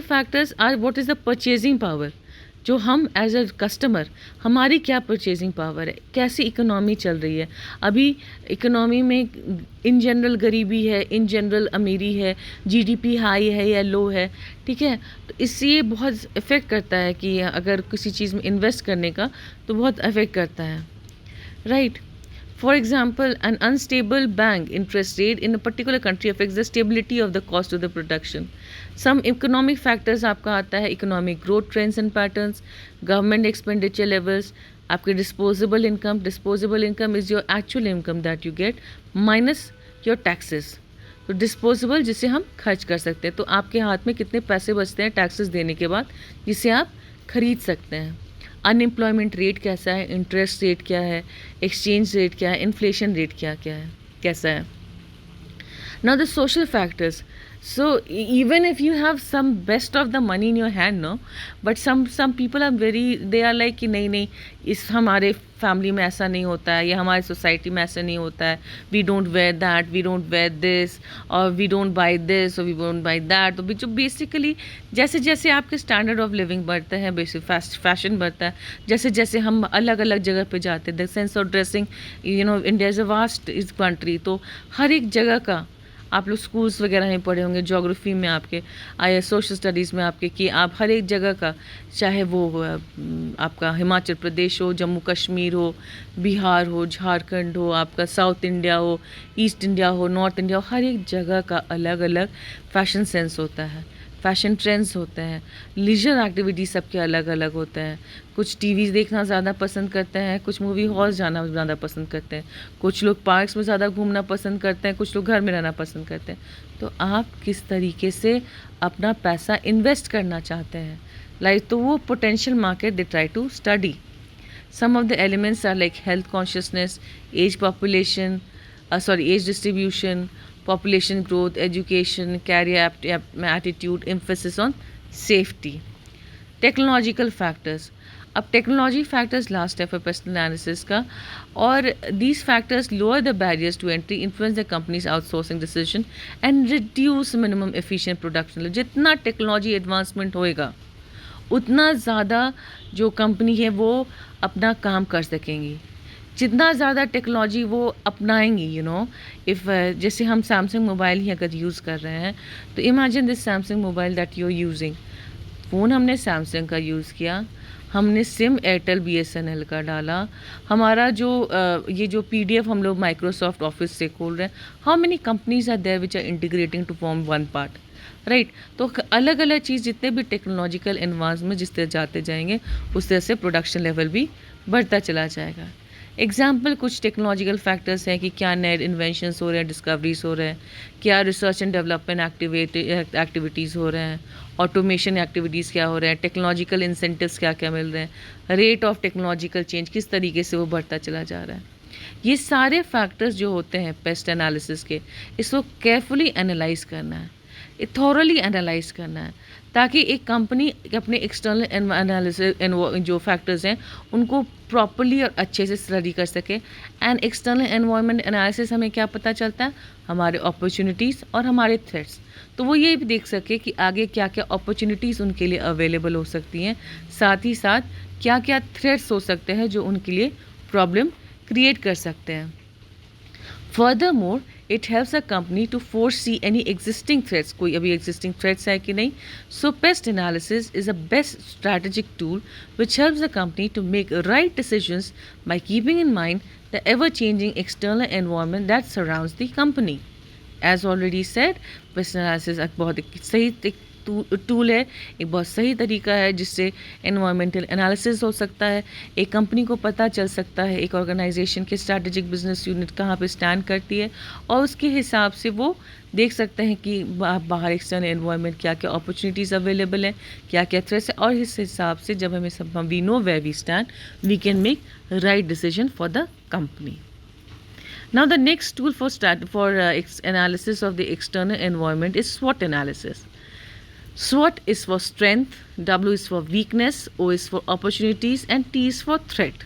factors are what is the purchasing power, जो हम एज अ कस्टमर हमारी क्या परचेजिंग पावर है, कैसी इकोनॉमी चल रही है। अभी इकोनॉमी में इन जनरल गरीबी है, इन जनरल अमीरी है, जीडीपी हाई है या लो है, ठीक है, तो इससे ये बहुत इफ़ेक्ट करता है कि अगर किसी चीज़ में इन्वेस्ट करने का तो बहुत इफ़ेक्ट करता है, right. For example, an unstable bank interest rate in a particular country affects the stability of the cost of the production. Some economic factors आपका आता है economic growth trends and patterns, government expenditure levels, आपके disposable income is your actual income that you get minus your taxes. तो disposable जिसे हम खर्च कर सकते हैं, तो आपके हाथ में कितने पैसे बचते हैं टैक्सेस देने के बाद जिसे आप खरीद सकते हैं। अनएम्प्लॉयमेंट रेट कैसा है, इंटरेस्ट रेट क्या है, एक्सचेंज रेट क्या है, इन्फ्लेशन रेट क्या क्या है, कैसा है। Now the social factors. So even if you have some best of the money in your hand, no, but some people are they are like कि नहीं इस हमारे फैमिली में ऐसा नहीं होता है, या हमारी सोसाइटी में ऐसा नहीं होता है, we don't wear that, we don't wear this, और वी डोंट बाई दिस और वी डोंट बाई दैट। तो जो बेसिकली जैसे जैसे आपके स्टैंडर्ड ऑफ लिविंग बढ़ते हैं, बेसिक फैशन बढ़ता है, जैसे जैसे हम अलग अलग जगह पे जाते हैं, the sense of dressing, India is a vast is country, तो हर एक जगह का आप लोग स्कूल्स वगैरह में पढ़े होंगे, ज्योग्राफी में आपके आया, सोशल स्टडीज़ में आपके, कि आप हर एक जगह का, चाहे वो आपका हिमाचल प्रदेश हो, जम्मू कश्मीर हो, बिहार हो, झारखंड हो, आपका साउथ इंडिया हो, ईस्ट इंडिया हो, नॉर्थ इंडिया हो, हर एक जगह का अलग अलग फैशन सेंस होता है, फैशन ट्रेंड्स होते हैं, लीजर एक्टिविटीज़ सबके अलग अलग होते हैं। कुछ टीवी देखना ज़्यादा पसंद करते हैं, कुछ मूवी हॉल्स जाना ज़्यादा पसंद करते हैं, कुछ लोग पार्क्स में ज़्यादा घूमना पसंद करते हैं, कुछ लोग घर में रहना पसंद करते हैं। तो आप किस तरीके से अपना पैसा इन्वेस्ट करना चाहते हैं, लाइक, तो वो potential market they try to study. Some of the elements are like health consciousness, age distribution, population growth, education, career attitude, emphasis on safety. Technological factors. अब टेक्नोलॉजी फैक्टर्स लास्ट है for personal analysis का, और these factors lower the barriers to entry, influence the companies outsourcing decision and reduce minimum efficient production. जितना technology advancement होएगा उतना ज़्यादा जो company है वो अपना काम कर सकेंगी, जितना ज़्यादा टेक्नोलॉजी वो अपनाएंगी, इफ़ जैसे हम सैमसंग मोबाइल ही अगर यूज़ कर रहे हैं, तो imagine this Samsung mobile that you are using. Phone हमने सैमसंग का यूज़ किया, हमने सिम एयरटेल BSNL का डाला, हमारा जो ये जो PDF हम लोग माइक्रोसॉफ्ट ऑफिस से खोल रहे हैं, how many companies are there which are integrating to form one part, right. तो अलग अलग चीज़, जितने भी टेक्नोलॉजिकल एडवांसमेंट जिस तरह जाते जाएंगे उस तरह से प्रोडक्शन लेवल भी बढ़ता चला जाएगा। एग्जाम्पल कुछ टेक्नोलॉजिकल फैक्टर्स हैं कि क्या नए इन्वेंशंस हो रहे हैं, डिस्कवरीज हो रहे हैं, क्या रिसर्च एंड डेवलपमेंट एक्टिविटीज़ हो रहे हैं, ऑटोमेशन एक्टिविटीज़ क्या हो रहे हैं, टेक्नोलॉजिकल इंसेंटिव्स क्या क्या मिल रहे हैं, रेट ऑफ टेक्नोलॉजिकल चेंज किस तरीके से वो बढ़ता चला जा रहा है। ये सारे फैक्टर्स जो होते हैं पेस्ट एनालिसिस के, इसको केयरफुली एनालाइज करना है। थॉरली एनालाइज करना है, ताकि एक कंपनी अपने एक्सटर्नल एनालिसिस जो फैक्टर्स हैं उनको प्रॉपरली और अच्छे से स्टडी कर सके। एंड एक्सटर्नल एनवायरनमेंट एनालिसिस हमें क्या पता चलता है, हमारे अपॉर्चुनिटीज़ और हमारे थ्रेट्स। तो वो ये भी देख सके कि आगे क्या क्या अपॉर्चुनिटीज़ उनके लिए अवेलेबल हो सकती हैं, साथ ही साथ क्या क्या थ्रेट्स हो सकते हैं जो उनके लिए प्रॉब्लम क्रिएट कर सकते हैं। Furthermore, it helps a company to foresee any existing threats. कोई अभी existing threats है कि नहीं. So pest analysis is a best strategic tool which helps the company to make right decisions by keeping in mind the ever-changing external environment that surrounds the company. As already said, pest analysis एक बहुत सही tool है, एक बहुत सही तरीका है जिससे एनवायरमेंटल एनालिसिस हो सकता है। एक कंपनी को पता चल सकता है एक ऑर्गेनाइजेशन के स्ट्रैटेजिक बिजनेस यूनिट कहाँ पे स्टैंड करती है, और उसके हिसाब से वो देख सकते हैं कि बाहर एक्सटर्नल एनवायरनमेंट क्या क्या अपॉर्चुनिटीज़ अवेलेबल हैं, क्या क्या थ्रेट्स है, और इस हिसाब से जब हमें सब we know where we stand, we can make right decision for the company. Now the next tool for analysis of the external environment is SWOT analysis. SWOT is for strength, W is for weakness, O is for opportunities and T is for threat.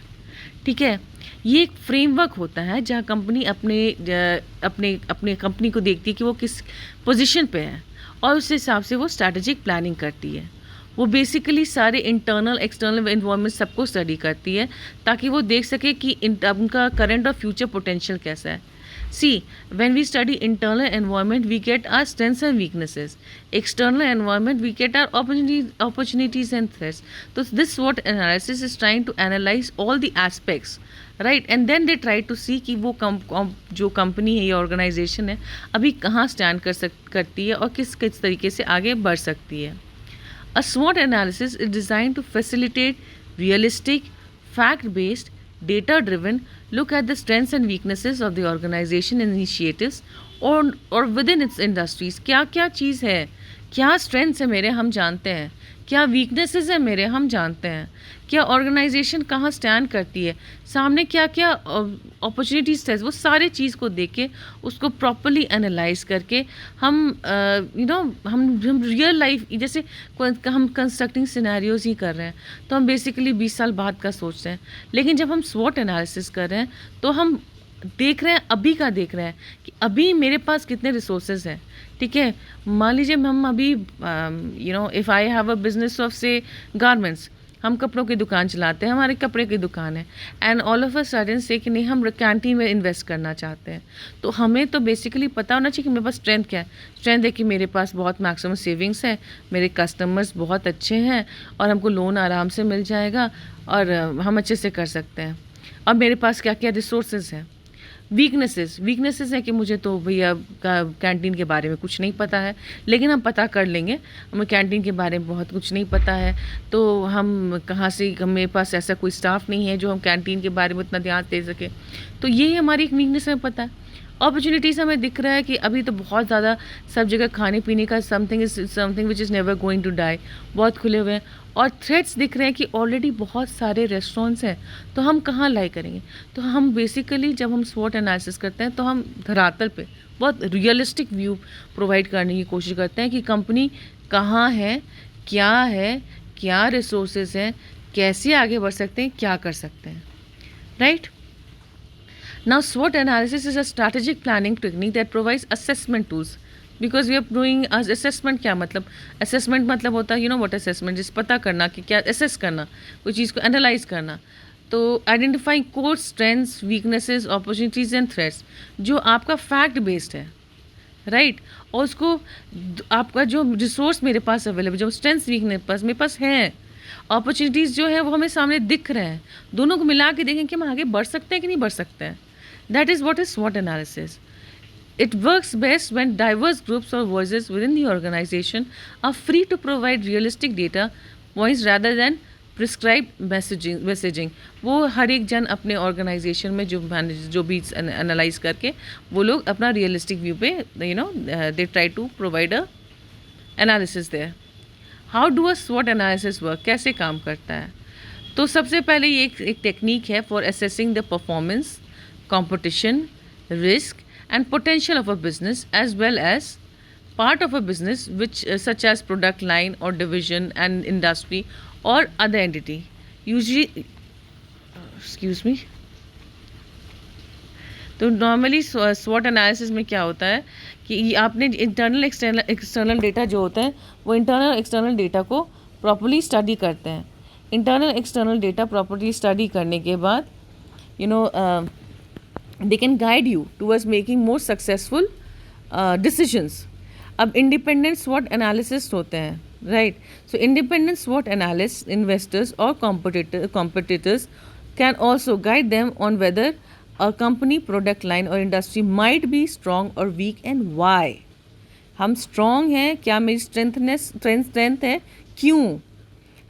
ठीक है, ये एक framework होता है जहाँ company अपने company को देखती है कि वो किस पोजीशन पे है, और उस हिसाब से वो स्ट्रैटेजिक प्लानिंग करती है. वो बेसिकली सारे इंटरनल एक्सटर्नल एनवायरनमेंट सबको स्टडी करती है ताकि वो देख सके कि उनका करंट और फ्यूचर पोटेंशियल कैसा है. See, when we study internal environment, we get our strengths and weaknesses. External environment, we get our opportunities and threats. So this SWOT analysis is trying to analyze all the aspects, right? And then they try to see कि वो जो company है या organisation है अभी कहाँ stand करती है और किस तरीके से आगे बढ़ सकती है. A SWOT analysis is designed to facilitate realistic, fact-based, data-driven look at the strengths and weaknesses of the organization initiatives or within its industries. क्या क्या चीज़ है, क्या स्ट्रेंथ्स है मेरे हम जानते हैं, क्या वीकनेसेस है मेरे हम जानते हैं, क्या ऑर्गेनाइजेशन कहाँ स्टैंड करती है, सामने क्या क्या अपॉर्चुनिटीज़ है, वो सारे चीज़ को देख के उसको प्रॉपरली एनालाइज करके हम हम रियल लाइफ जैसे हम कंस्ट्रक्टिंग सिनेरियोज ही कर रहे हैं तो हम बेसिकली 20 साल बाद का सोच रहे हैं, लेकिन जब हम स्वॉट एनालिसिस कर रहे हैं तो हम देख रहे हैं अभी का, देख रहे हैं कि अभी मेरे पास कितने रिसोर्सेज हैं. ठीक है, मान लीजिए हम अभी if I have a business of से गारमेंट्स, हम कपड़ों की दुकान चलाते हैं, हमारे कपड़े की दुकान है, and all of a sudden से कि नहीं हम कैंटीन में इन्वेस्ट करना चाहते हैं, तो हमें तो बेसिकली पता होना चाहिए कि मेरे पास स्ट्रेंथ क्या है. स्ट्रेंथ है कि मेरे पास बहुत मैक्सिमम सेविंग्स है, मेरे कस्टमर्स बहुत अच्छे हैं और हमको लोन आराम से मिल जाएगा और हम अच्छे से कर सकते हैं. और मेरे पास क्या क्या रिसोर्सेज हैं. वीकनेसेस है कि मुझे तो भैया कैंटीन के बारे में कुछ नहीं पता है, लेकिन हम पता कर लेंगे. हमें कैंटीन के बारे में बहुत कुछ नहीं पता है, तो हम कहाँ से, मेरे पास ऐसा कोई स्टाफ नहीं है जो हम कैंटीन के बारे में इतना ध्यान दे सके. तो ये हमारी एक वीकनेस हमें पता है. अपॉर्चुनिटीज़ हमें दिख रहा है कि अभी तो बहुत ज़्यादा सब जगह खाने पीने का something which is never going to die, बहुत खुले हुए हैं. और थ्रेट्स दिख रहे हैं कि ऑलरेडी बहुत सारे रेस्टोरेंट्स हैं, तो हम कहाँ लाई करेंगे. तो हम बेसिकली जब हम स्वॉट एनालिसिस करते हैं तो हम धरातल पे बहुत रियलिस्टिक व्यू प्रोवाइड करने की कोशिश करते हैं कि कंपनी कहाँ है, क्या रिसोर्सेज हैं, कैसे आगे बढ़ सकते हैं, क्या कर सकते हैं. Right. Now, SWOT analysis is a strategic planning technique that provides assessment tools. Because we are doing assessment, क्या मतलब, assessment मतलब होता है what assessment, जिस पता करना कि क्या assess करना, कोई चीज़ को analyze करना. तो identifying core strengths, weaknesses, opportunities and threats जो आपका fact based है, राइट. और उसको आपका जो रिसोर्स मेरे पास अवेलेबल, जो स्ट्रेंथ्स वीकनेस मेरे पास हैं, अपॉर्चुनिटीज़ जो है वो हमें सामने दिख रहे हैं, दोनों को मिला के देखें कि हम आगे बढ़ सकते हैं कि नहीं बढ़ सकते हैं. That is what is SWOT analysis. It works best when diverse groups or voices within the organization are free to provide realistic data points rather than prescribed messaging. वो हर एक जन अपने ऑर्गेनाइजेशन में जो भी एनालाइज करके वो लोग अपना रियलिस्टिक व्यू पे they try to provide a analysis there. How do a SWOT analysis work, कैसे काम करता है. तो सबसे पहले ये एक टेक्निक है for assessing the performance, competition, risk and potential of a business as well as part of a business which such as product line or division and industry or other entity. Usually, excuse me. तो normally स्वॉट analysis में क्या होता है कि आपने internal external data जो होते हैं वो इंटरनल एक्सटर्नल डेटा को प्रॉपर्ली स्टडी करते हैं. Internal external data properly study करने के बाद they can guide you towards making more successful decisions. अब इंडिपेंडेंट स्वॉट एनालिसिस होते हैं, राइट. सो इंडिपेंडेंट स्वॉट एनालिस्ट इन्वेस्टर्स और competitors can also guide them on whether a company, product line और industry might be strong or weak and why. हम strong हैं, क्या मेरी strength है, क्यों.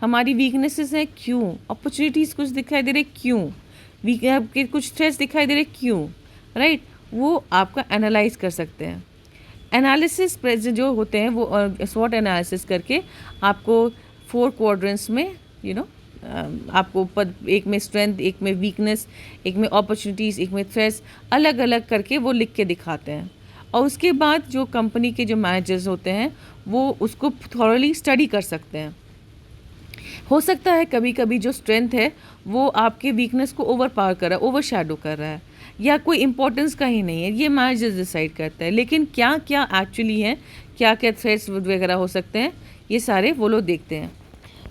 हमारी weaknesses हैं, क्यों. opportunities कुछ दिखाई दे रहे, क्यों. आपके कुछ threats दिखाई दे रहे, क्यों. right, वो आपका analyze कर सकते हैं. एनालिसिस जो होते हैं वो SWOT एनालिसिस करके आपको 4 quadrants में आपको एक में स्ट्रेंथ, एक में वीकनेस, एक में अपॉर्चुनिटीज़, एक में थ्रेट्स अलग अलग करके वो लिख के दिखाते हैं. और उसके बाद जो कंपनी के जो मैनेजर्स होते हैं वो उसको थॉरली स्टडी कर सकते हैं. हो सकता है कभी कभी जो स्ट्रेंथ है वो आपके वीकनेस को ओवर पावर कर रहा है, ओवर शैडो कर रहा है, या कोई इंपॉर्टेंस का ही नहीं है, ये मैनेजर्स डिसाइड करते हैं. लेकिन क्या क्या एक्चुअली है, क्या क्या थ्रेट्स वगैरह हो सकते हैं, ये सारे वो लोग देखते हैं.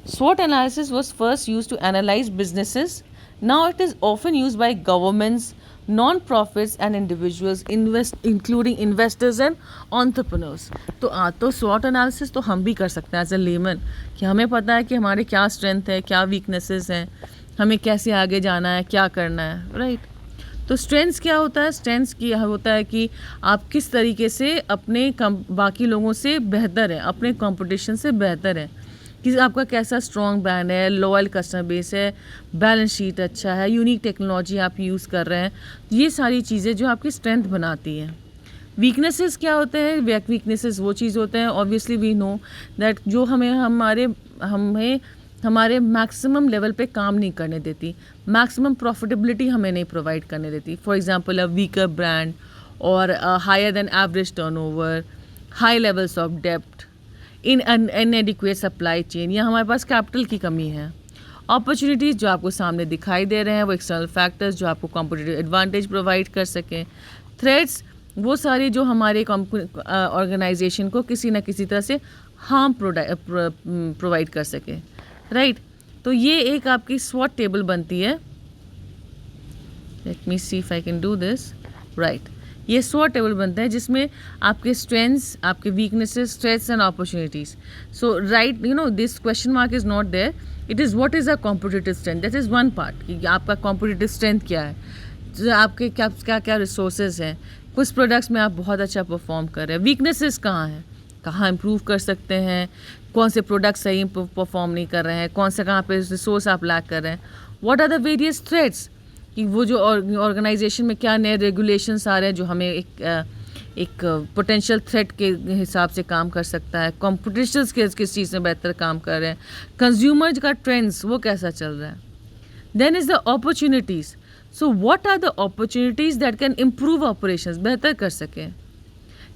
SWOT analysis was first used to analyze businesses. Now it is often used by governments, non-profits and individuals, including investors and entrepreneurs. तो SWOT analysis तो हम भी कर सकते हैं एज ए लेमन, कि हमें पता है कि हमारे क्या स्ट्रेंथ है, क्या वीकनेसेस हैं, हमें कैसे आगे जाना है, क्या करना है, राइट. तो स्ट्रेंथ्स क्या होता है, स्ट्रेंथ्स क्या होता है कि आप किस तरीके से अपने बाकी लोगों से बेहतर हैं, अपने कंपटीशन से बेहतर हैं, कि आपका कैसा स्ट्रॉन्ग ब्रांड है, लॉयल कस्टमर बेस है, बैलेंस शीट अच्छा है, यूनिक टेक्नोलॉजी आप यूज़ कर रहे हैं. ये सारी चीज़ें जो आपकी स्ट्रेंथ बनाती हैं. वीकनेसेस क्या होते हैं, वीकनेसेस वो चीज़ होते हैं ऑब्वियसली वी नो दैट जो हमें हमारे मैक्सिमम लेवल पे काम नहीं करने देती, मैक्सिमम प्रॉफिटेबिलिटी हमें नहीं प्रोवाइड करने देती. For example a weaker brand और higher than average turnover, high levels of डेप्ट, इनएडिक्वेट सप्लाई चेन, या हमारे पास कैपिटल की कमी है. अपॉर्चुनिटीज़ जो आपको सामने दिखाई दे रहे हैं वो एक्सटर्नल फैक्टर्स जो आपको कॉम्पिटिटिव एडवांटेज प्रोवाइड कर सकें. थ्रेट्स वो सारे जो हमारे ऑर्गेनाइजेशन को किसी न किसी तरह से हार्म प्रोवाइड कर सके, राइट. तो ये एक आपकी SWOT टेबल बनती है. Let me see if I can do this, right. ये SWOT टेबल बनता है जिसमें आपके स्ट्रेंथ्स, आपके weaknesses, threats and opportunities. So right, this question mark is not there. It is what is a competitive strength. That is one part कि आपका competitive strength क्या है, आपके क्या क्या रिसोर्सेज हैं. कुछ प्रोडक्ट्स में आप बहुत अच्छा परफॉर्म कर रहे हैं. वीकनेसेस कहाँ हैं, कहाँ इम्प्रूव कर सकते हैं, कौन से प्रोडक्ट सही परफॉर्म नहीं कर रहे हैं, कौन से कहाँ पे रिसोर्स आप लैक कर रहे हैं. What are the various threats, कि वो जो ऑर्गेनाइजेशन में क्या नए रेगुलेशंस आ रहे हैं जो हमें एक पोटेंशियल थ्रेट के हिसाब से काम कर सकता है. कॉम्पिटिशन्स किस चीज़ में बेहतर काम कर रहे हैं, कंज्यूमर का ट्रेंड्स वो कैसा चल रहा है. Then is the opportunities. So what are the opportunities that can improve operations, बेहतर कर सकें.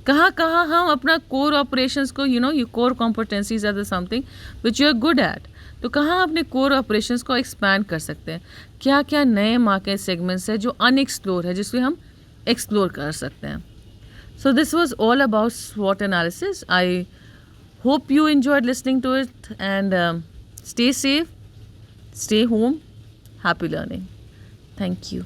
कहाँ कहाँ हम अपना कोर ऑपरेशंस को you core competencies are the something which you are good at. तो कहाँ अपने कोर ऑपरेशंस को एक्सपैंड कर सकते हैं, क्या क्या नए मार्केट सेगमेंट्स है जो अनएक्सप्लोर है जिसमें हम एक्सप्लोर कर सकते हैं. So this was all about SWOT analysis. I hope you enjoyed listening to it, and stay safe, stay home, happy learning. Thank you.